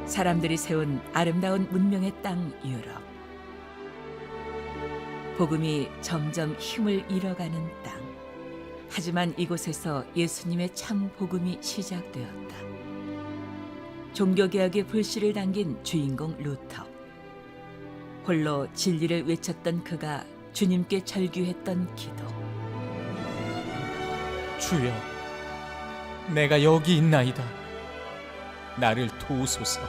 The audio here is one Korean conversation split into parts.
사람들이 세운 아름다운 문명의 땅 유럽. 복음이 점점 힘을 잃어가는 땅. 하지만 이곳에서 예수님의 참 복음이 시작되었다. 종교개혁의 불씨를 당긴 주인공 루터. 홀로 진리를 외쳤던 그가 주님께 절규했던 기도. 주여, 내가 여기 있나이다. 나를 도우소서.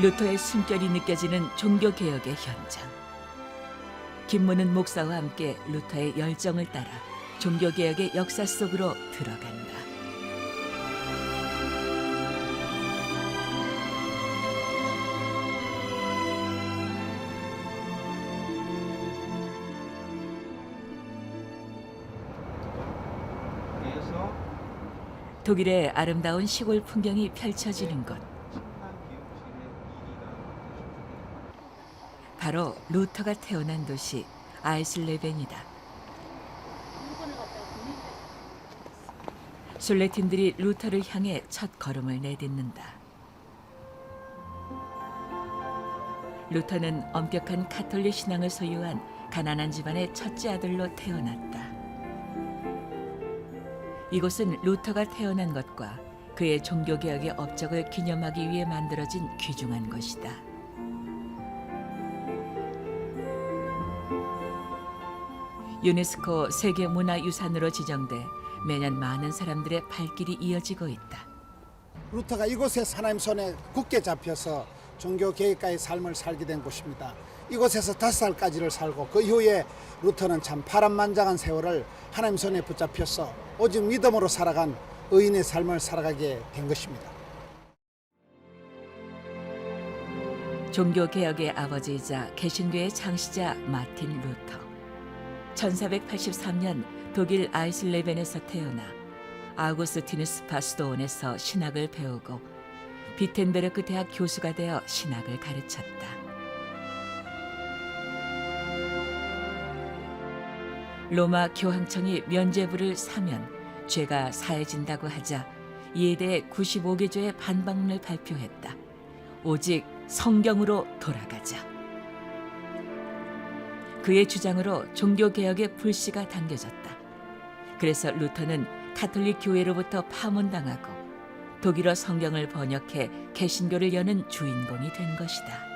루터의 숨결이 느껴지는 종교개혁의 현장. 김문은 목사와 함께 루터의 열정을 따라 종교개혁의 역사 속으로 들어간다. 독일의 아름다운 시골 풍경이 펼쳐지는 곳. 바로 루터가 태어난 도시 아이슬레벤이다. 순례팀들이 루터를 향해 첫 걸음을 내딛는다. 루터는 엄격한 가톨릭 신앙을 소유한 가난한 집안의 첫째 아들로 태어났다. 이곳은 루터가 태어난 것과 그의 종교개혁의 업적을 기념하기 위해 만들어진 귀중한 곳이다. 유네스코 세계문화유산으로 지정돼 매년 많은 사람들의 발길이 이어지고 있다. 루터가 이곳에서 하나님 손에 굳게 잡혀서 종교개혁가의 삶을 살게 된 곳입니다. 이곳에서 5살까지를 살고 그 이후에 루터는 참 파란만장한 세월을 하나님 손에 붙잡혀서 오직 믿음으로 살아간 의인의 삶을 살아가게 된 것입니다. 종교개혁의 아버지이자 개신교의 창시자 마틴 루터. 1483년 독일 아이슬레벤에서 태어나 아우구스티누스파 수도원에서 신학을 배우고 비텐베르크 대학 교수가 되어 신학을 가르쳤다. 로마 교황청이 면죄부를 사면 죄가 사해진다고 하자 이에 대해 95개조의 반박문을 발표했다. 오직 성경으로 돌아가자. 그의 주장으로 종교개혁의 불씨가 당겨졌다. 그래서 루터는 가톨릭 교회로부터 파문당하고 독일어 성경을 번역해 개신교를 여는 주인공이 된 것이다.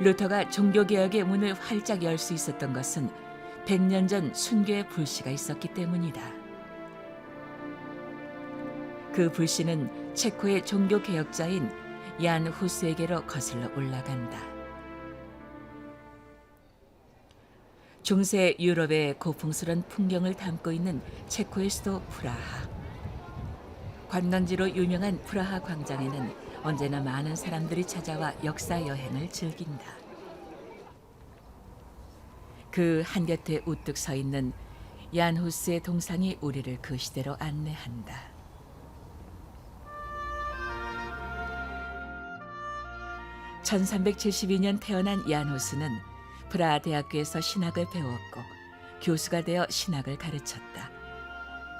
루터가 종교개혁의 문을 활짝 열 수 있었던 것은 100년 전 순교의 불씨가 있었기 때문이다. 그 불씨는 체코의 종교개혁자인 얀 후스에게로 거슬러 올라간다. 중세 유럽의 고풍스런 풍경을 담고 있는 체코의 수도 프라하. 관광지로 유명한 프라하 광장에는 언제나 많은 사람들이 찾아와 역사 여행을 즐긴다. 그 한곁에 우뚝 서 있는 얀 후스의 동상이 우리를 그 시대로 안내한다. (1372년) 태어난 얀 후스는 프라하 대학교에서 신학을 배웠고 교수가 되어 신학을 가르쳤다.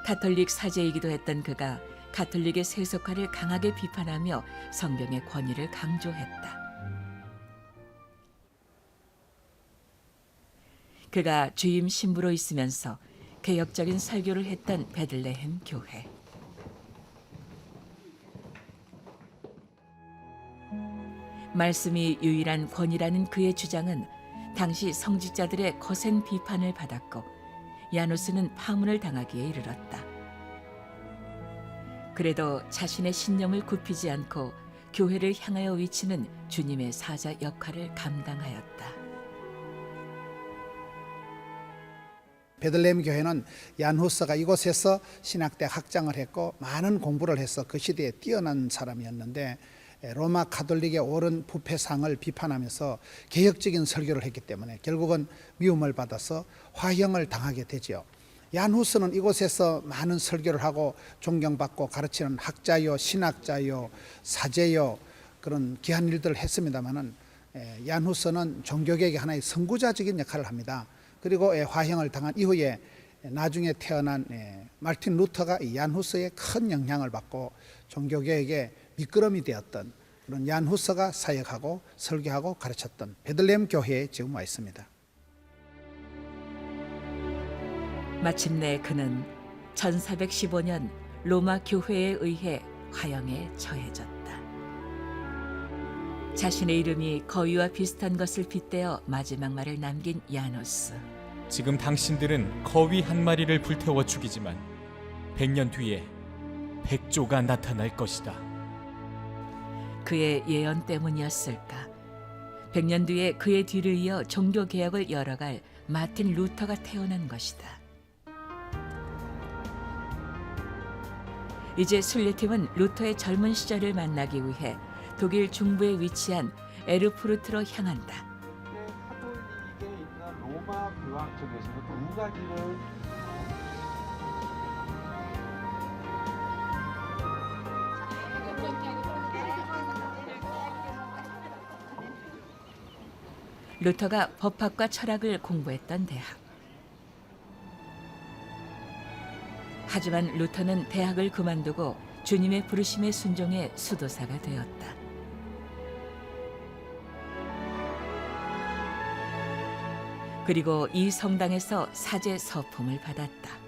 가톨릭 사제이기도 했던 그가 가톨릭의 세속화를 강하게 비판하며 성경의 권위를 강조했다. 그가 주임 신부로 있으면서 개혁적인 설교를 했던 베들레헴 교회. 말씀이 유일한 권위라는 그의 주장은 당시 성직자들의 거센 비판을 받았고 야누스는 파문을 당하기에 이르렀다. 그래도 자신의 신념을 굽히지 않고 교회를 향하여 외치는 주님의 사자 역할을 감당하였다. 베들레헴 교회는 얀 후스가 이곳에서 신학대 학장을 했고 많은 공부를 해서 그 시대에 뛰어난 사람이었는데 로마 가톨릭의 옳은 부패상을 비판하면서 개혁적인 설교를 했기 때문에 결국은 미움을 받아서 화형을 당하게 되죠. 얀 후스는 이곳에서 많은 설교를 하고 존경받고 가르치는 학자요, 신학자요, 사제요, 그런 귀한 일들을 했습니다마는 얀 후스는 종교개혁의 하나의 선구자적인 역할을 합니다. 그리고 화형을 당한 이후에 나중에 태어난 마르틴 루터가 이 얀 후서에 큰 영향을 받고 종교개혁의 미끄럼이 되었던 그런 얀 후서가 사역하고 설교하고 가르쳤던 베들레헴 교회에 지금 와 있습니다. 마침내 그는 1415년 로마 교회에 의해 화형에 처해졌다. 자신의 이름이 거위와 비슷한 것을 빗대어 마지막 말을 남긴 야누스. 지금 당신들은 거위 한 마리를 불태워 죽이지만 100년 뒤에 백조가 나타날 것이다. 그의 예언 때문이었을까? 100년 뒤에 그의 뒤를 이어 종교개혁을 열어갈 마틴 루터가 태어난 것이다. 이제 순례팀은 루터의 젊은 시절을 만나기 위해 독일 중부에 위치한 에르푸르트로 향한다. 카톨릭에 있는 로마 교황 쪽에서는 두 가지를 루터가 법학과 철학을 공부했던 대학. 하지만 루터는 대학을 그만두고 주님의 부르심에 순종해 수도사가 되었다. 그리고 이 성당에서 사제 서품을 받았다.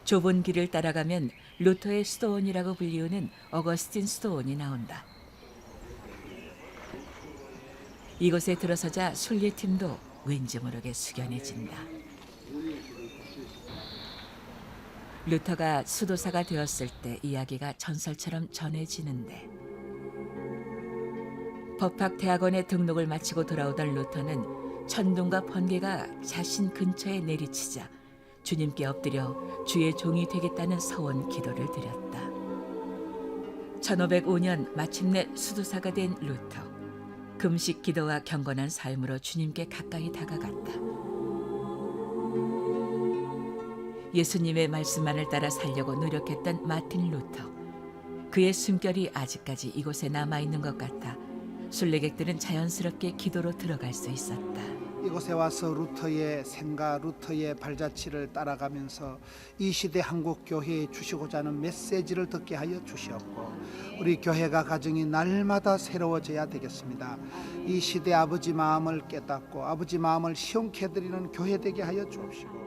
좁은 길을 따라가면 루터의 수도원이라고 불리우는 어거스틴 수도원이 나온다. 이곳에 들어서자 순례팀도 왠지 모르게 숙연해진다. 루터가 수도사가 되었을 때 이야기가 전설처럼 전해지는데, 법학대학원에 등록을 마치고 돌아오던 루터는 천둥과 번개가 자신 근처에 내리치자 주님께 엎드려 주의 종이 되겠다는 서원 기도를 드렸다. 1505년 마침내 수도사가 된 루터. 금식 기도와 경건한 삶으로 주님께 가까이 다가갔다. 예수님의 말씀만을 따라 살려고 노력했던 마틴 루터. 그의 숨결이 아직까지 이곳에 남아있는 것 같아 순례객들은 자연스럽게 기도로 들어갈 수 있었다. 이곳에 와서 루터의 생각, 루터의 발자취를 따라가면서 이 시대 한국 교회에 주시고자 하는 메시지를 듣게 하여 주시옵고, 우리 교회가 가정이 날마다 새로워져야 되겠습니다. 이 시대 아버지 마음을 깨닫고 아버지 마음을 시원케 해드리는 교회 되게 하여 주옵시고,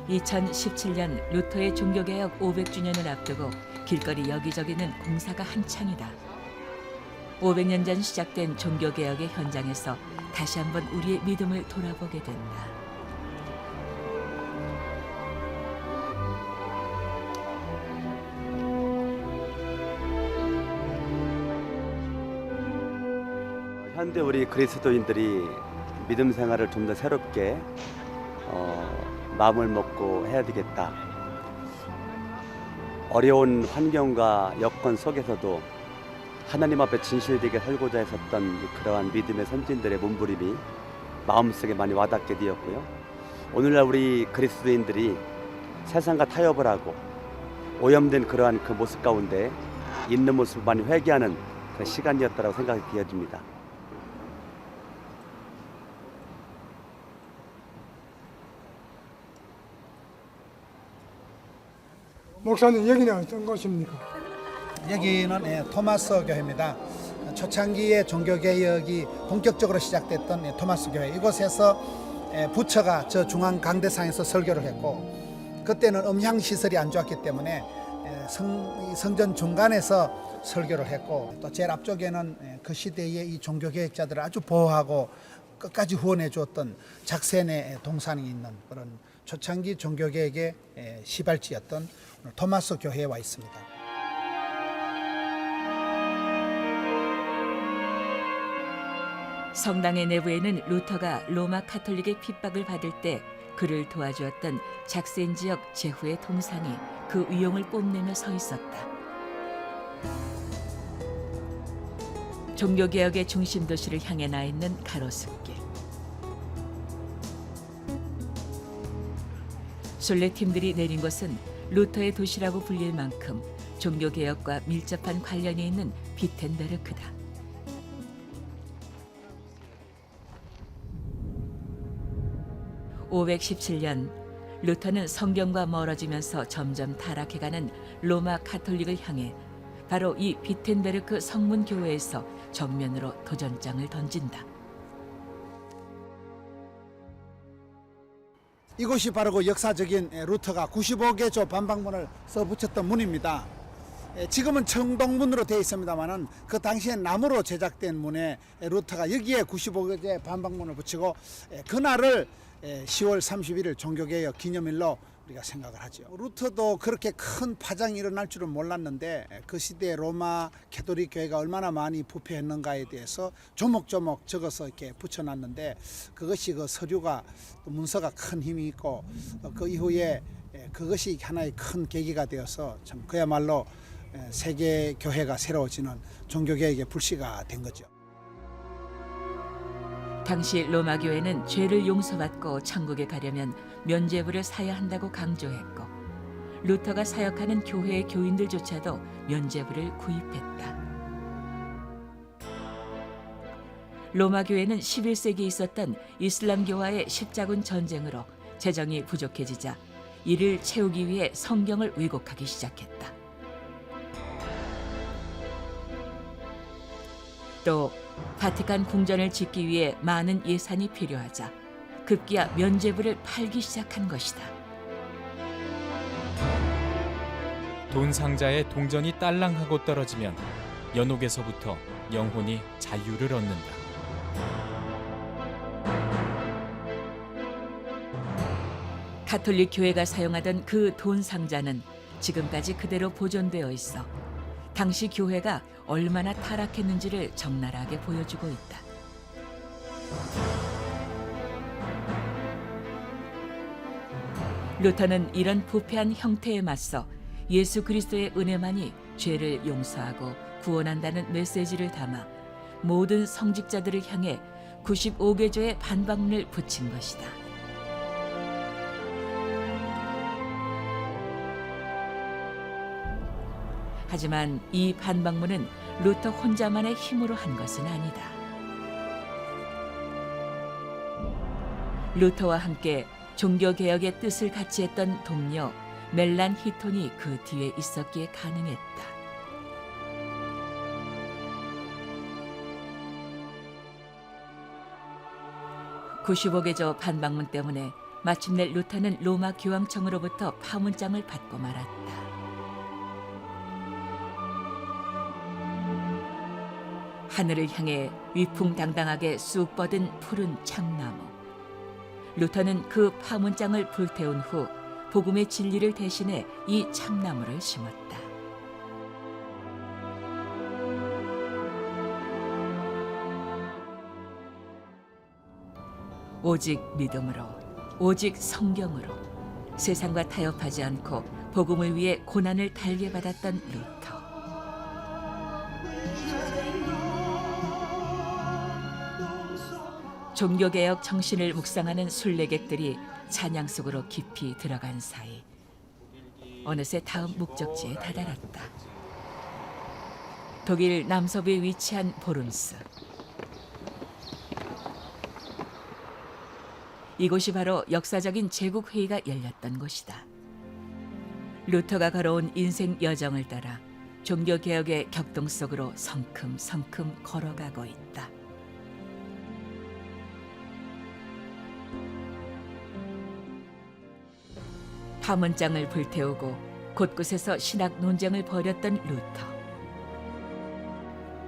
2017년 루터의 종교개혁 500주년을 앞두고 길거리 여기저기는 공사가 한창이다. 500년 전 시작된 종교개혁의 현장에서 다시 한번 우리의 믿음을 돌아보게 된다. 현대 우리 그리스도인들이 믿음 생활을 좀 더 새롭게 마음을 먹고 해야 되겠다. 어려운 환경과 여건 속에서도 하나님 앞에 진실되게 살고자 했었던 그러한 믿음의 선진들의 몸부림이 마음속에 많이 와닿게 되었고요. 오늘날 우리 그리스도인들이 세상과 타협을 하고 오염된 그러한 그 모습 가운데 있는 모습을 많이 회개하는 그런 시간이었다고 생각이 되어집니다. 목사님, 여기는 어떤 곳입니까? 여기는 토마스 교회입니다. 초창기에 종교개혁이 본격적으로 시작됐던 토마스 교회, 이곳에서 부처가 저 중앙 강대상에서 설교를 했고, 그때는 음향시설이 안 좋았기 때문에 성전 중간에서 설교를 했고, 또 제일 앞쪽에는 그 시대의 이 종교개혁자들을 아주 보호하고 끝까지 후원해 주었던 작센의 동산이 있는 그런 초창기 종교개혁의 시발지였던 토마스 교회에 와 있습니다. 성당의 내부에는 루터가 로마 카톨릭의 핍박을 받을 때 그를 도와주었던 작센 지역 제후의 동상이 그 위용을 뽐내며 서 있었다. 종교개혁의 중심 도시를 향해 나 있는 가로수길. 순례팀들이 내린 곳은 루터의 도시라고 불릴 만큼 종교개혁과 밀접한 관련이 있는 비텐베르크다. (517년) 루터는 성경과 멀어지면서 점점 타락해가는 로마 가톨릭을 향해 바로 이 비텐베르크 성문교회에서 정면으로 도전장을 던진다. 이곳이 바로 그 역사적인 루터가 95개조 반박문을 써붙였던 문입니다. 지금은 청동문으로 되어 있습니다만은 그 당시엔 나무로 제작된 문에 루터가 여기에 95개 반박문을 붙이고 그날을 10월 31일 종교개혁 기념일로 우리가 생각을 하죠. 루터도 그렇게 큰 파장이 일어날 줄은 몰랐는데 그 시대에 로마 가톨릭 교회가 얼마나 많이 부패했는가에 대해서 조목조목 적어서 이렇게 붙여놨는데 그것이 그 서류가 또 문서가 큰 힘이 있고 그 이후에 그것이 하나의 큰 계기가 되어서 참 그야말로 세계 교회가 새로워지는 종교개혁의 불씨가 된 거죠. 당시 로마 교회는 죄를 용서받고 천국에 가려면 면죄부를 사야 한다고 강조했고 루터가 사역하는 교회의 교인들조차도 면죄부를 구입했다. 로마 교회는 11세기에 있었던 이슬람교와의 십자군 전쟁으로 재정이 부족해지자 이를 채우기 위해 성경을 왜곡하기 시작했다. 또 바티칸 궁전을 짓기 위해 많은 예산이 필요하자 급기야 면죄부를 팔기 시작한 것이다. 돈 상자에 동전이 딸랑하고 떨어지면 연옥에서부터 영혼이 자유를 얻는다. 가톨릭 교회가 사용하던 그 돈 상자는 지금까지 그대로 보존되어 있어 당시 교회가 얼마나 타락했는지를 적나라하게 보여주고 있다. 루터는 이런 부패한 형태에 맞서 예수 그리스도의 은혜만이 죄를 용서하고 구원한다는 메시지를 담아 모든 성직자들을 향해 95개조의 반박문을 붙인 것이다. 하지만 이 반박문은 루터 혼자만의 힘으로 한 것은 아니다. 루터와 함께 종교개혁의 뜻을 같이 했던 동료 멜란 히톤이 그 뒤에 있었기에 가능했다. (95개조) 반박문 때문에 마침내 루터는 로마 교황청으로부터 파문장을 받고 말았다. 하늘을 향해 위풍당당하게 쑥 뻗은 푸른 참나무. 루터는 그 파문장을 불태운 후 복음의 진리를 대신해 이 참나무를 심었다. 오직 믿음으로, 오직 성경으로 세상과 타협하지 않고 복음을 위해 고난을 달게 받았던 루터. 종교개혁 정신을 묵상하는 순례객들이 찬양 속으로 깊이 들어간 사이 어느새 다음 목적지에 다다랐다. 독일 남서부에 위치한 보룬스. 이곳이 바로 역사적인 제국회의가 열렸던 곳이다. 루터가 걸어온 인생 여정을 따라 종교개혁의 격동 속으로 성큼성큼 걸어가고 있다. 파문장을 불태우고 곳곳에서 신학 논쟁을 벌였던 루터.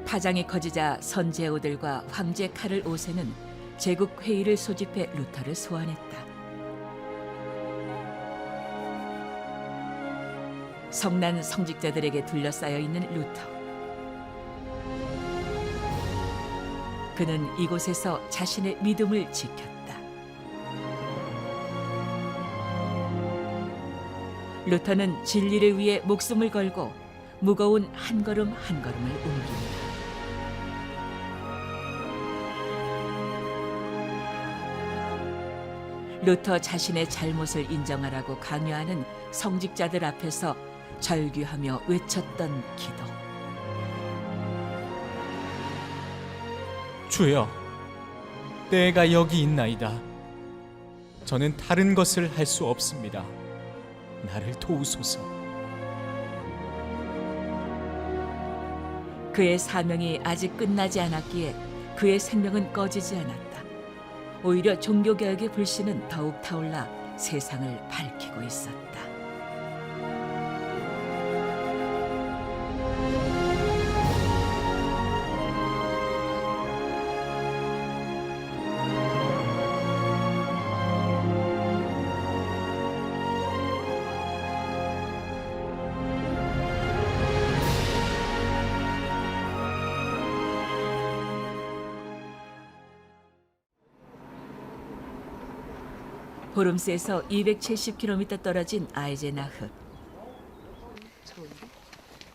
파장이 커지자 선제오들과 황제 카를 5세는 제국회의를 소집해 루터를 소환했다. 성난 성직자들에게 둘러싸여 있는 루터. 그는 이곳에서 자신의 믿음을 지켰다. 루터는 진리를 위해 목숨을 걸고 무거운 한 걸음 한 걸음을 옮긴다. 루터 자신의 잘못을 인정하라고 강요하는 성직자들 앞에서 절규하며 외쳤던 기도. 주여, 때가 여기 있나이다. 저는 다른 것을 할 수 없습니다. 나를 도우소서. 그의 사명이 아직 끝나지 않았기에 그의 생명은 꺼지지 않았다. 오히려 종교개혁의 불씨는 더욱 타올라 세상을 밝히고 있었다. 보름스에서 270km 떨어진 아이젠하흐.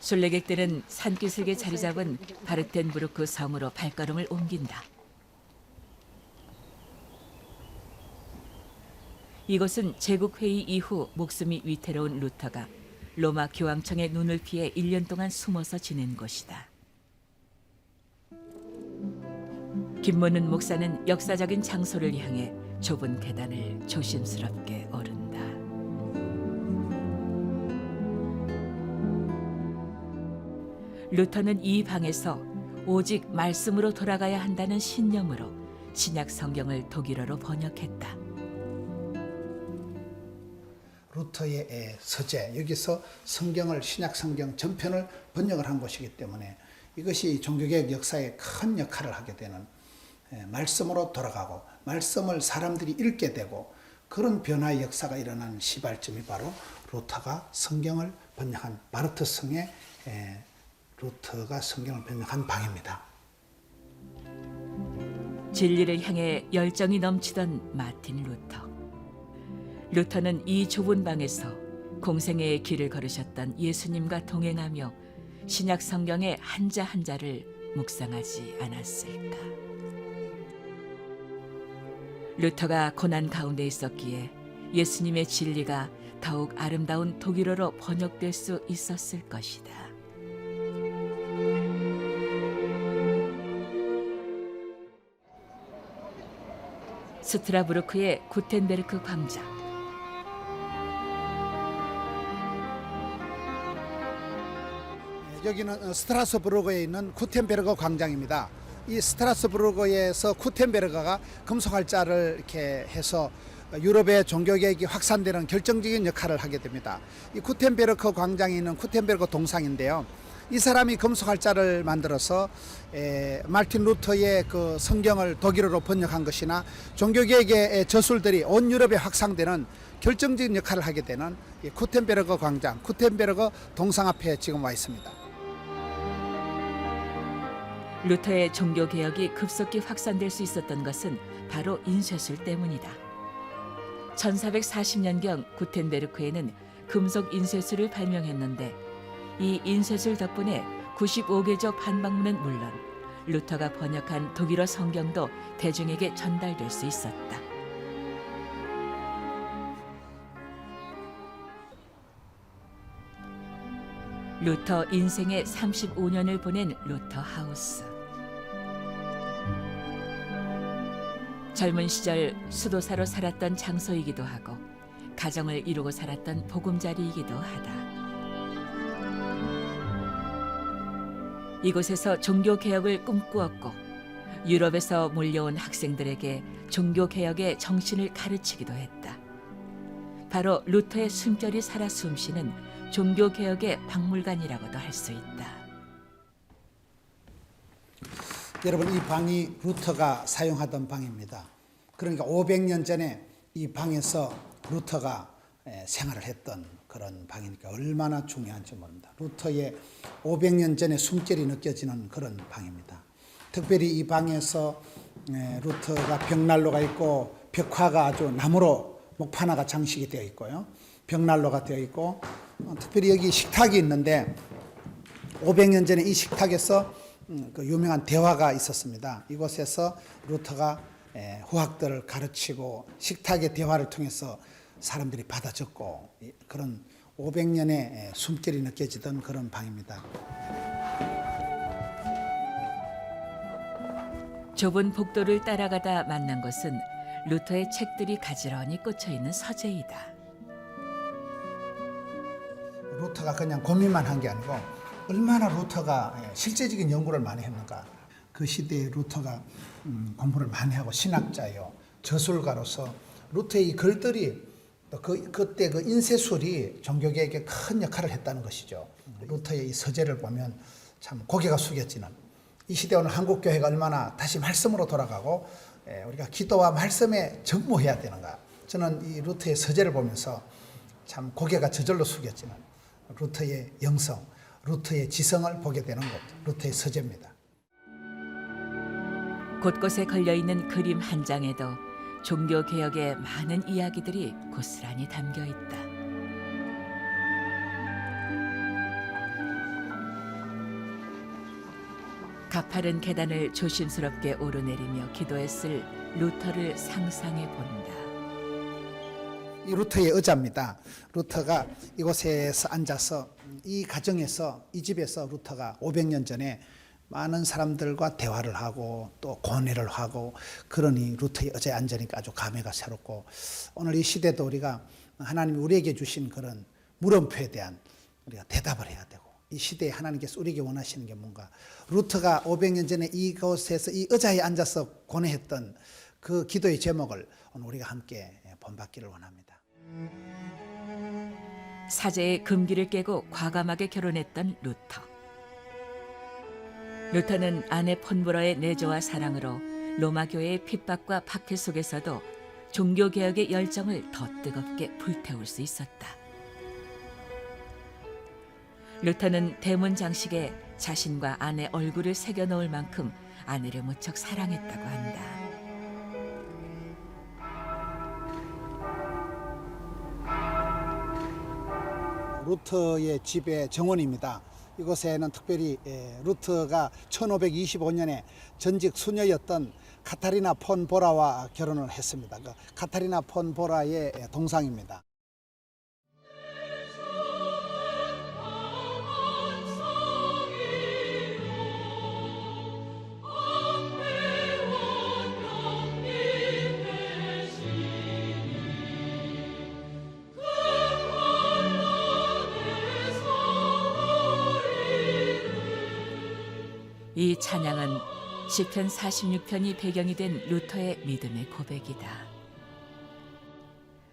순례객들은 산기슭에 자리 잡은 바르텐부르크 성으로 발걸음을 옮긴다. 이곳은 제국회의 이후 목숨이 위태로운 루터가 로마 교황청의 눈을 피해 1년 동안 숨어서 지낸 곳이다. 김문은 목사는 역사적인 장소를 향해 좁은 계단을 조심스럽게 오른다. 루터는 이 방에서 오직 말씀으로 돌아가야 한다는 신념으로 신약 성경을 독일어로 번역했다. 루터의 서재, 여기서 성경을 신약 성경 전편을 번역을 한 곳이기 때문에 이것이 종교개혁 역사에 큰 역할을 하게 되는, 말씀으로 돌아가고 말씀을 사람들이 읽게 되고 그런 변화의 역사가 일어난 시발점이 바로 루터가 성경을 번역한 바르트성의 루터가 성경을 번역한 방입니다. 진리를 향해 열정이 넘치던 마틴 루터. 루터는 이 좁은 방에서 공생애의 길을 걸으셨던 예수님과 동행하며 신약 성경의 한자 한자를 묵상하지 않았을까. 루터가 고난 가운데 있었기에 예수님의 진리가 더욱 아름다운 독일어로 번역될 수 있었을 것이다. 스트라부르크의 구텐베르크 광장. 여기는 스트라스부르크에 있는 구텐베르그 광장입니다. 이 스트라스부르크에서 구텐베르그가 금속활자를 이렇게 해서 유럽의 종교개혁이 확산되는 결정적인 역할을 하게 됩니다. 이 구텐베르크 광장에 있는 구텐베르크 동상인데요. 이 사람이 금속활자를 만들어서 마틴 루터의 그 성경을 독일어로 번역한 것이나 종교개혁의 저술들이 온 유럽에 확산되는 결정적인 역할을 하게 되는 이 구텐베르크 광장, 구텐베르크 동상 앞에 지금 와 있습니다. 루터의 종교개혁이 급속히 확산될 수 있었던 것은 바로 인쇄술 때문이다. 1440년경 구텐베르크에는 금속 인쇄술을 발명했는데 이 인쇄술 덕분에 95개조 반박문은 물론 루터가 번역한 독일어 성경도 대중에게 전달될 수 있었다. 루터 인생의 35년을 보낸 루터 하우스. 젊은 시절 수도사로 살았던 장소이기도 하고 가정을 이루고 살았던 보금자리이기도 하다. 이곳에서 종교개혁을 꿈꾸었고 유럽에서 몰려온 학생들에게 종교개혁의 정신을 가르치기도 했다. 바로 루터의 숨결이 살아 숨쉬는 종교개혁의 박물관이라고도 할 수 있다. 여러분, 이 방이 루터가 사용하던 방입니다. 그러니까 500년 전에 이 방에서 루터가 생활을 했던 그런 방이니까 얼마나 중요한지 모릅니다. 루터의 500년 전에 숨결이 느껴지는 그런 방입니다. 특별히 이 방에서 루터가 벽난로가 있고 벽화가 아주 나무로 목판화가 장식이 되어 있고요. 벽난로가 되어 있고 특별히 여기 식탁이 있는데 500년 전에 이 식탁에서 그 유명한 대화가 있었습니다. 이곳에서 루터가 후학들을 가르치고 식탁의 대화를 통해서 사람들이 받아 적고 그런 500년의 숨결이 느껴지던 그런 방입니다. 좁은 복도를 따라가다 만난 것은 루터의 책들이 가지런히 꽂혀 있는 서재이다. 루터가 그냥 고민만 한 게 아니고 얼마나 루터가 실제적인 연구를 많이 했는가. 그 시대에 루터가 공부를 많이 하고 신학자요, 저술가로서 루터의 이 글들이 또 그때 그 인쇄술이 종교개혁에 큰 역할을 했다는 것이죠. 루터의 이 서재를 보면 참 고개가 숙여지는, 이 시대 오늘 한국 교회가 얼마나 다시 말씀으로 돌아가고 우리가 기도와 말씀에 전무해야 되는가. 저는 이 루터의 서재를 보면서 참 고개가 저절로 숙여지는 루터의 영성, 루터의 지성을 보게 되는 곳, 루터의 서재입니다. 곳곳에 걸려있는 그림 한 장에도 종교개혁의 많은 이야기들이 고스란히 담겨 있다. 가파른 계단을 조심스럽게 오르내리며 기도했을 루터를 상상해 본다. 이 루터의 의자입니다. 루터가 이곳에서 앉아서 이 가정에서, 이 집에서 루터가 500년 전에 많은 사람들과 대화를 하고 또 고뇌를 하고, 그러니 루터의 의자에 앉으니까 아주 감회가 새롭고, 오늘 이 시대도 우리가 하나님이 우리에게 주신 그런 물음표에 대한 우리가 대답을 해야 되고, 이 시대에 하나님께서 우리에게 원하시는 게 뭔가. 루터가 500년 전에 이곳에서 이 의자에 앉아서 고뇌했던 그 기도의 제목을 오늘 우리가 함께 본받기를 원합니다. 사제의 금기를 깨고 과감하게 결혼했던 루터. 루터는 아내 폰보라의 내조와 사랑으로 로마 교회의 핍박과 박해 속에서도 종교개혁의 열정을 더 뜨겁게 불태울 수 있었다. 루터는 대문 장식에 자신과 아내 얼굴을 새겨 넣을 만큼 아내를 무척 사랑했다고 한다. 루터의 집의 정원입니다. 이곳에는 특별히 루터가 1525년에 전직 수녀였던 카타리나 폰 보라와 결혼을 했습니다. 그 카타리나 폰 보라의 동상입니다. 이 찬양은 시편 46편이 배경이 된 루터의 믿음의 고백이다.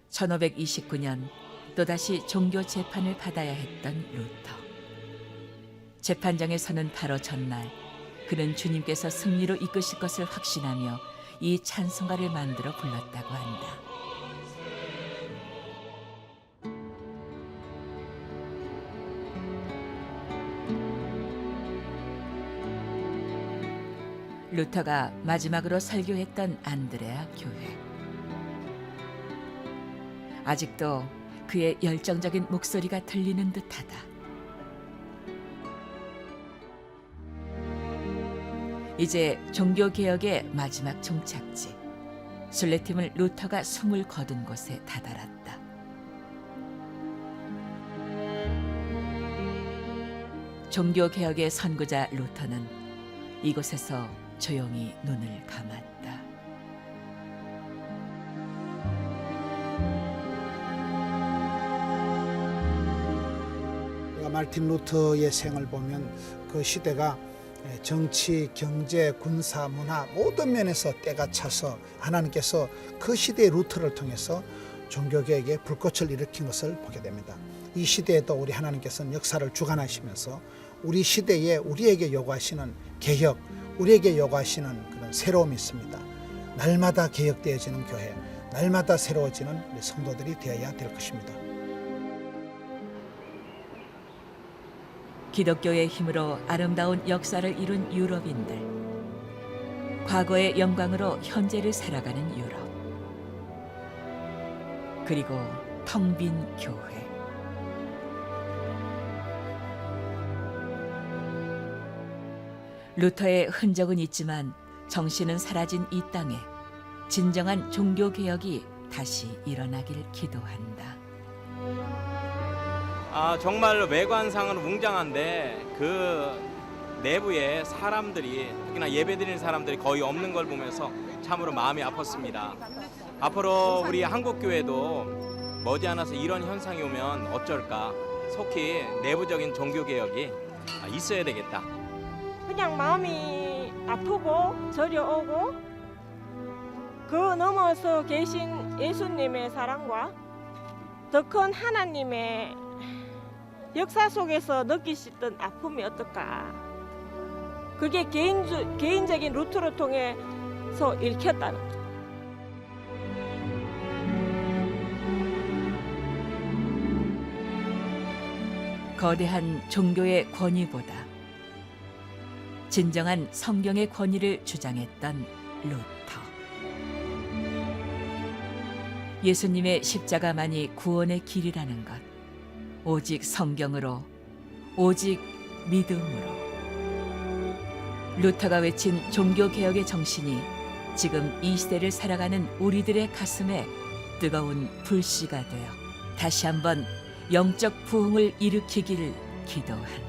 1529년 또다시 종교 재판을 받아야 했던 루터. 재판장에 서는 바로 전날, 그는 주님께서 승리로 이끄실 것을 확신하며 이 찬송가를 만들어 불렀다고 한다. 루터가 마지막으로 설교했던 안드레아 교회. 아직도 그의 열정적인 목소리가 들리는 듯하다. 이제 종교개혁의 마지막 종착지, 순례팀을 루터가 숨을 거둔 곳에 다다랐다. 종교개혁의 선구자 루터는 이곳에서 조용히 눈을 감았다. 우리가 마르틴 루터의 생을 보면 그 시대가 정치, 경제, 군사, 문화 모든 면에서 때가 차서 하나님께서 그 시대의 루터를 통해서 종교개혁에 불꽃을 일으킨 것을 보게 됩니다. 이 시대에도 우리 하나님께서는 역사를 주관하시면서 우리 시대에 우리에게 요구하시는 개혁, 우리에게 요구하시는 그런 새로움이 있습니다. 날마다 개혁되어지는 교회, 날마다 새로워지는 우리 성도들이 되어야 될 것입니다. 기독교의 힘으로 아름다운 역사를 이룬 유럽인들, 과거의 영광으로 현재를 살아가는 유럽, 그리고 텅 빈 교회. 루터의 흔적은 있지만 정신은 사라진 이 땅에 진정한 종교 개혁이 다시 일어나길 기도한다. 정말 외관상은 웅장한데 그 내부에 사람들이, 특히나 예배드리는 사람들이 거의 없는 걸 보면서 참으로 마음이 아팠습니다. 앞으로 우리 한국교회도 머지않아서 이런 현상이 오면 어쩔까, 속히 내부적인 종교개혁이 있어야 되겠다. 그냥 마음이 아프고 저려오고 그 넘어서 계신 예수님의 사랑과 더 큰 하나님의 역사 속에서 느끼셨던 아픔이 어떨까. 그게 개인적인 루트를 통해서 읽혔다는 거죠. 거대한 종교의 권위보다 진정한 성경의 권위를 주장했던 루터. 예수님의 십자가만이 구원의 길이라는 것, 오직 성경으로, 오직 믿음으로. 루터가 외친 종교개혁의 정신이 지금 이 시대를 살아가는 우리들의 가슴에 뜨거운 불씨가 되어 다시 한번 영적 부흥을 일으키길 기도한다.